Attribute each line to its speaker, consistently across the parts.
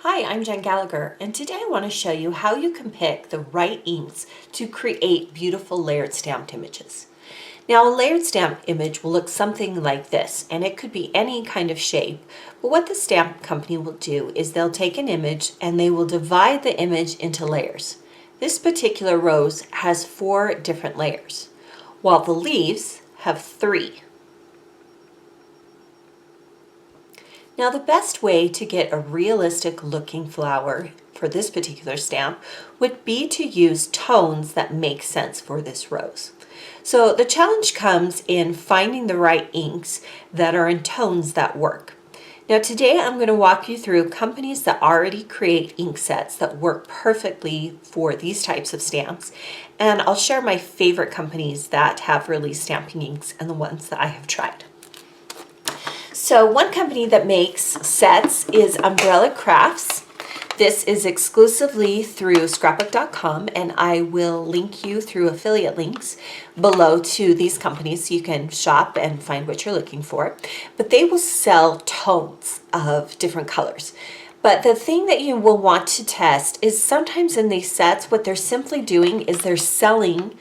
Speaker 1: Hi, I'm Jen Gallacher, and today I want to show you how you can pick the right inks to create beautiful layered stamped images. Now, a layered stamp image will look something like this, and it could be any kind of shape. But what the stamp company will do is they'll take an image and they will divide the image into layers. This particular rose has 4 different layers, while the leaves have 3. Now, the best way to get a realistic looking flower for this particular stamp would be to use tones that make sense for this rose. So the challenge comes in finding the right inks that are in tones that work. Now today I'm going to walk you through companies that already create ink sets that work perfectly for these types of stamps, and I'll share my favorite companies that have released stamping inks and the ones that I have tried. So one company that makes sets is Umbrella Crafts. This is exclusively through scrapbook.com, and I will link you through affiliate links below to these companies so you can shop and find what you're looking for. But they will sell tones of different colors. But the thing that you will want to test is sometimes in these sets, what they're simply doing is they're selling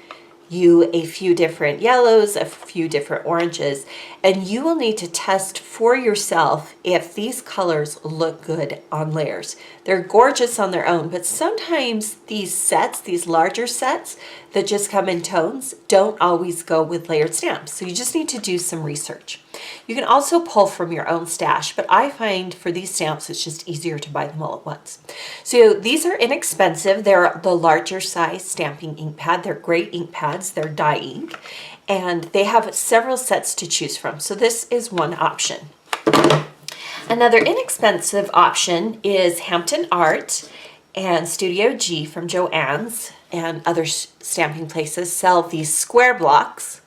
Speaker 1: you a few different yellows, a few different oranges, and you will need to test for yourself if these colors look good on layers. They're gorgeous on their own, but sometimes these sets, these larger sets that just come in tones, don't always go with layered stamps. So you just need to do some research. You can also pull from your own stash, but I find for these stamps it's just easier to buy them all at once. So these are inexpensive. They're the larger size stamping ink pad. They're great ink pads. They're dye ink, and they have several sets to choose from. So this is one option. Another inexpensive option is Hampton Art and Studio G from Joann's and other stamping places sell these square blocks,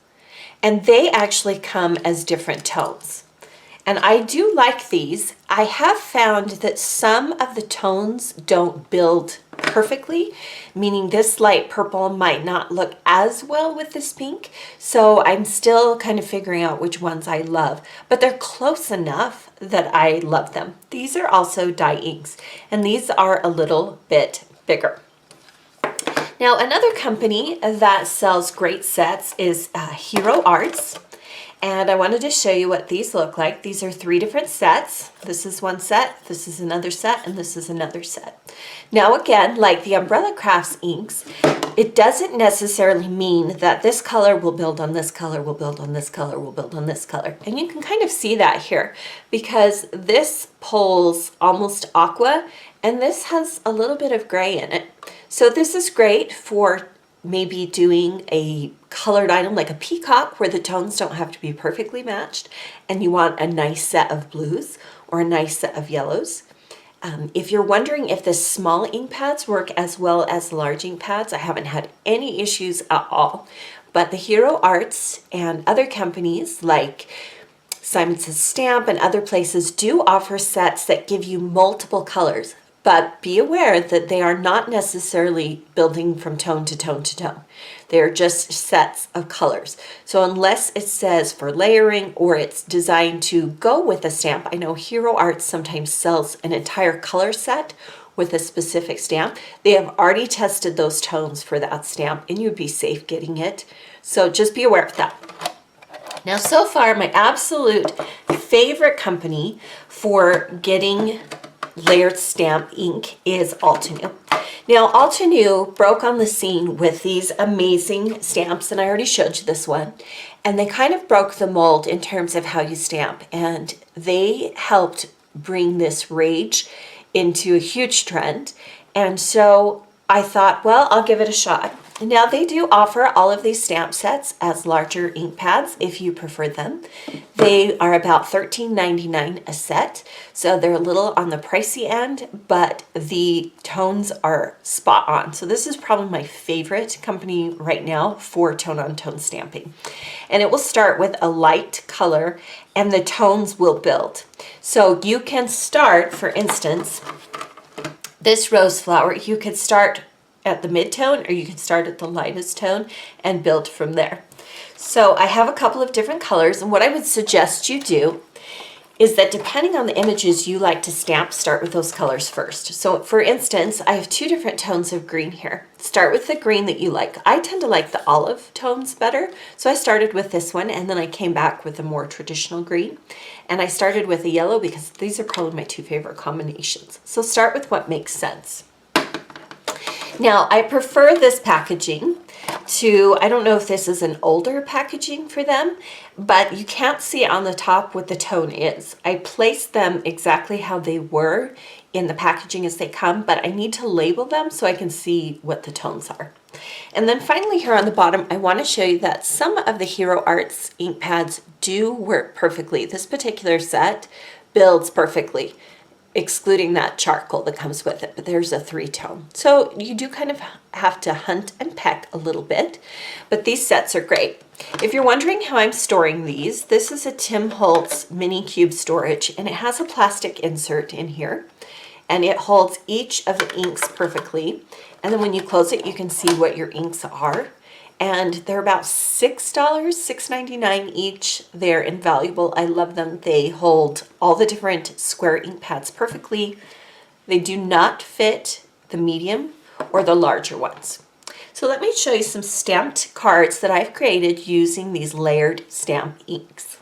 Speaker 1: and they actually come as different tones. And I do like these. I have found that some of the tones don't build perfectly, meaning this light purple might not look as well with this pink. So I'm still kind of figuring out which ones I love, but they're close enough that I love them. These are also dye inks, and these are a little bit bigger. Now, another company that sells great sets is Hero Arts. And I wanted to show you what these look like. These are 3 different sets. This is one set, this is another set, and this is another set. Now again, like the Umbrella Crafts inks, it doesn't necessarily mean that this color will build on this color, will build on this color, will build on this color. And you can kind of see that here because this pulls almost aqua and this has a little bit of gray in it. So this is great for maybe doing a colored item like a peacock where the tones don't have to be perfectly matched and you want a nice set of blues or a nice set of yellows. If you're wondering if the small ink pads work as well as large ink pads, I haven't had any issues at all. But the Hero Arts and other companies like Simon Says Stamp and other places do offer sets that give you multiple colors. But be aware that they are not necessarily building from tone to tone to tone. They're just sets of colors. So unless it says for layering or it's designed to go with a stamp, I know Hero Arts sometimes sells an entire color set with a specific stamp. They have already tested those tones for that stamp and you'd be safe getting it. So just be aware of that. Now, so far, my absolute favorite company for getting layered stamp ink is Altenew. Now, Altenew broke on the scene with these amazing stamps, and I already showed you this one, and they kind of broke the mold in terms of how you stamp, and they helped bring this rage into a huge trend. And so I thought, well, I'll give it a shot. Now, they do offer all of these stamp sets as larger ink pads if you prefer them. They are about $13.99 a set, so they're a little on the pricey end, but the tones are spot on. So this is probably my favorite company right now for tone-on-tone stamping. And it will start with a light color, and the tones will build. So you can start, for instance, this rose flower, you could start at the mid-tone or you could start at the lightest tone and build from there. So I have a couple of different colors, and what I would suggest you do is that depending on the images you like to stamp, start with those colors first. So for instance, I have two different tones of green here. Start with the green that you like. I tend to like the olive tones better, so I started with this one, and then I came back with a more traditional green. And I started with a yellow because these are probably my two favorite combinations. So start with what makes sense. Now, I prefer this packaging to, I don't know if this is an older packaging for them, but you can't see on the top what the tone is. I placed them exactly how they were in the packaging as they come, but I need to label them so I can see what the tones are. And then finally here on the bottom, I want to show you that some of the Hero Arts ink pads do work perfectly. This particular set builds perfectly, excluding that charcoal that comes with it, but there's a 3-tone. So you do kind of have to hunt and peck a little bit, but these sets are great. If you're wondering how I'm storing these, this is a Tim Holtz mini cube storage, and it has a plastic insert in here, and it holds each of the inks perfectly. And then when you close it, you can see what your inks are. And they're about $6, $6.99 each. They're invaluable. I love them. They hold all the different square ink pads perfectly. They do not fit the medium or the larger ones. So let me show you some stamped cards that I've created using these layered stamp inks.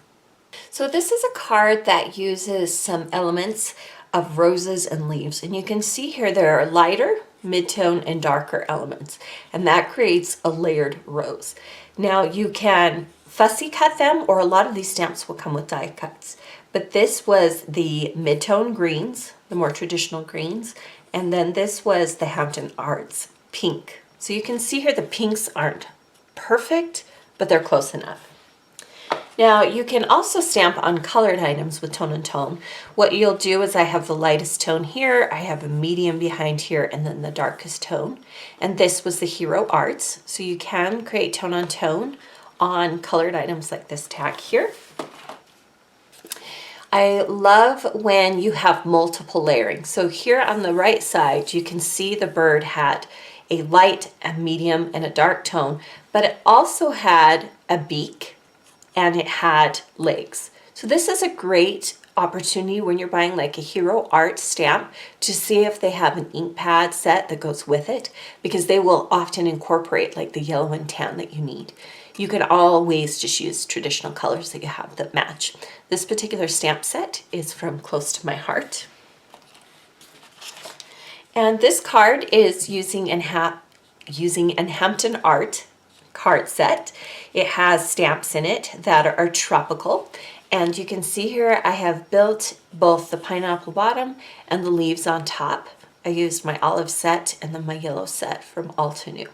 Speaker 1: So this is a card that uses some elements of roses and leaves. And you can see here there are lighter, mid-tone, and darker elements, and that creates a layered rose. Now you can fussy cut them, or a lot of these stamps will come with die cuts, but this was the mid-tone greens, the more traditional greens, and then this was the Hampton Arts pink. So you can see here the pinks aren't perfect, but they're close enough. Now you can also stamp on colored items with tone and tone. What you'll do is I have the lightest tone here, I have a medium behind here, and then the darkest tone. And this was the Hero Arts. So you can create tone on tone on colored items like this tag here. I love when you have multiple layering. So here on the right side, you can see the bird had a light, a medium, and a dark tone, but it also had a beak, and it had legs. So this is a great opportunity when you're buying like a Hero Art stamp to see if they have an ink pad set that goes with it, because they will often incorporate like the yellow and tan that you need. You can always just use traditional colors that you have that match. This particular stamp set is from Close to My Heart. And this card is using an Hampton Art card set. It has stamps in it that are tropical, and you can see here I have built both the pineapple bottom and the leaves on top. I used my olive set and then my yellow set from Altenew.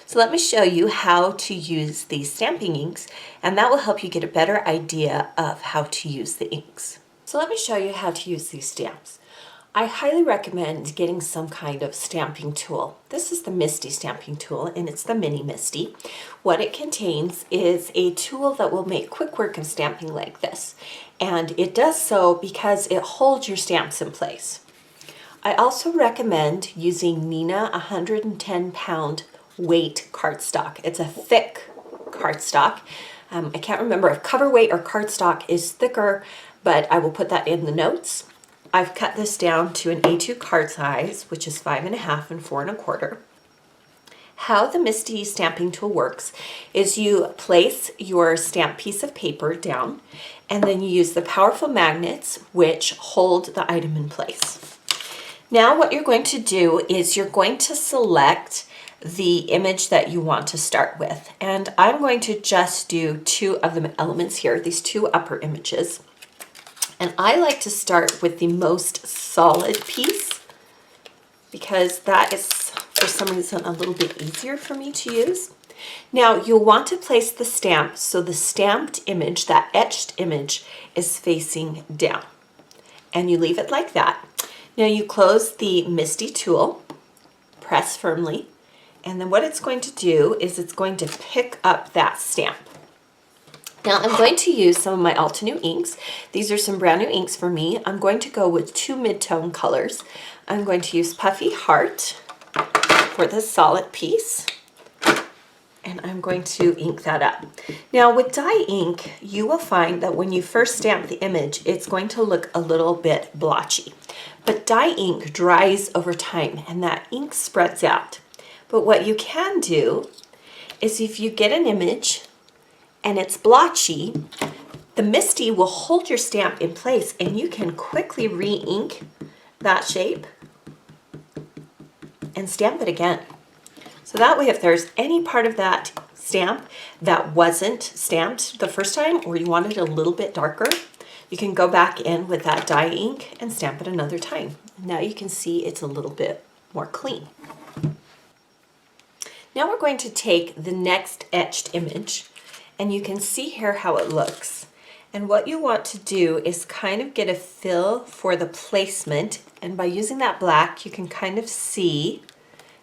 Speaker 1: So let me show you how to use these stamping inks, and that will help you get a better idea of how to use the inks. So let me show you how to use these stamps. I highly recommend getting some kind of stamping tool. This is the Misty stamping tool, and it's the Mini Misty. What it contains is a tool that will make quick work of stamping like this. And it does so because it holds your stamps in place. I also recommend using Nina 110-pound weight cardstock. It's a thick cardstock. I can't remember if cover weight or cardstock is thicker, but I will put that in the notes. I've cut this down to an A2 card size, which is 5.5 and 4 1/4. How the Misty stamping tool works is you place your stamp piece of paper down, and then you use the powerful magnets which hold the item in place. Now what you're going to do is you're going to select the image that you want to start with, and I'm going to just do 2 of the elements here, these 2 upper images. And I like to start with the most solid piece because that is, for some reason, a little bit easier for me to use. Now, you'll want to place the stamp so the stamped image, that etched image, is facing down. And you leave it like that. Now, you close the Misty tool, press firmly, and then what it's going to do is it's going to pick up that stamp. Now I'm going to use some of my Altenew inks. These are some brand new inks for me. I'm going to go with 2 mid-tone colors. I'm going to use Puffy Heart for this solid piece. and I'm going to ink that up. Now with dye ink, you will find that when you first stamp the image, it's going to look a little bit blotchy. But dye ink dries over time and that ink spreads out. But what you can do is if you get an image and it's blotchy, the MISTI will hold your stamp in place and you can quickly re-ink that shape and stamp it again. So that way, if there's any part of that stamp that wasn't stamped the first time, or you want it a little bit darker, you can go back in with that dye ink and stamp it another time. Now you can see it's a little bit more clean. Now we're going to take the next etched image, and you can see here how it looks. And what you want to do is kind of get a feel for the placement, and by using that black, you can kind of see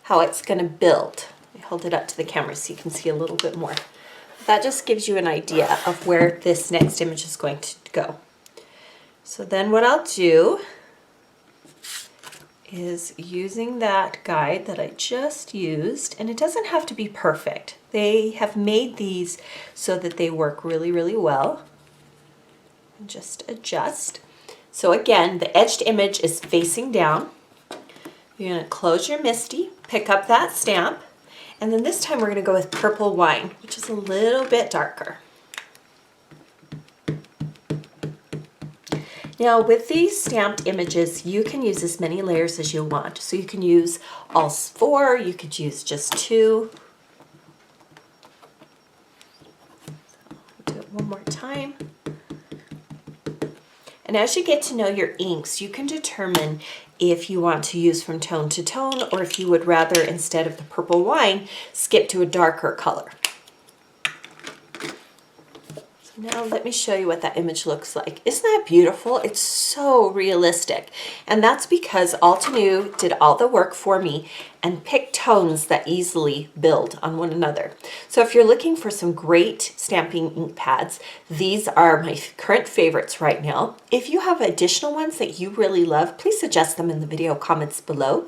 Speaker 1: how it's going to build. I hold it up to the camera so you can see a little bit more. That just gives you an idea of where this next image is going to go. So then what I'll do is using that guide that I just used, and it doesn't have to be perfect. They have made these so that they work really, really well. And just adjust. So again, the edged image is facing down. You're going to close your MISTI, pick up that stamp, and then this time we're going to go with purple wine, which is a little bit darker. Now with these stamped images, you can use as many layers as you want. So you can use all 4, you could use just 2. Do it one more time. And as you get to know your inks, you can determine if you want to use from tone to tone, or if you would rather, instead of the purple wine, skip to a darker color. So now let me show you what that image looks like. Isn't that beautiful? It's so realistic. And that's because Altenew did all the work for me and picked tones that easily build on one another. So if you're looking for some great stamping ink pads, these are my current favorites right now. If you have additional ones that you really love, please suggest them in the video comments below.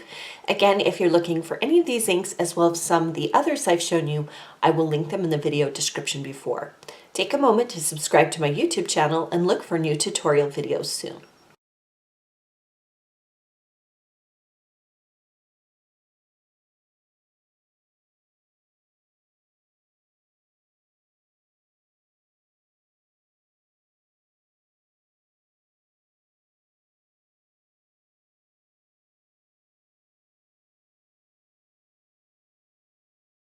Speaker 1: Again, if you're looking for any of these inks as well as some of the others I've shown you, I will link them in the video description before. Take a moment to subscribe to my YouTube channel and look for new tutorial videos soon.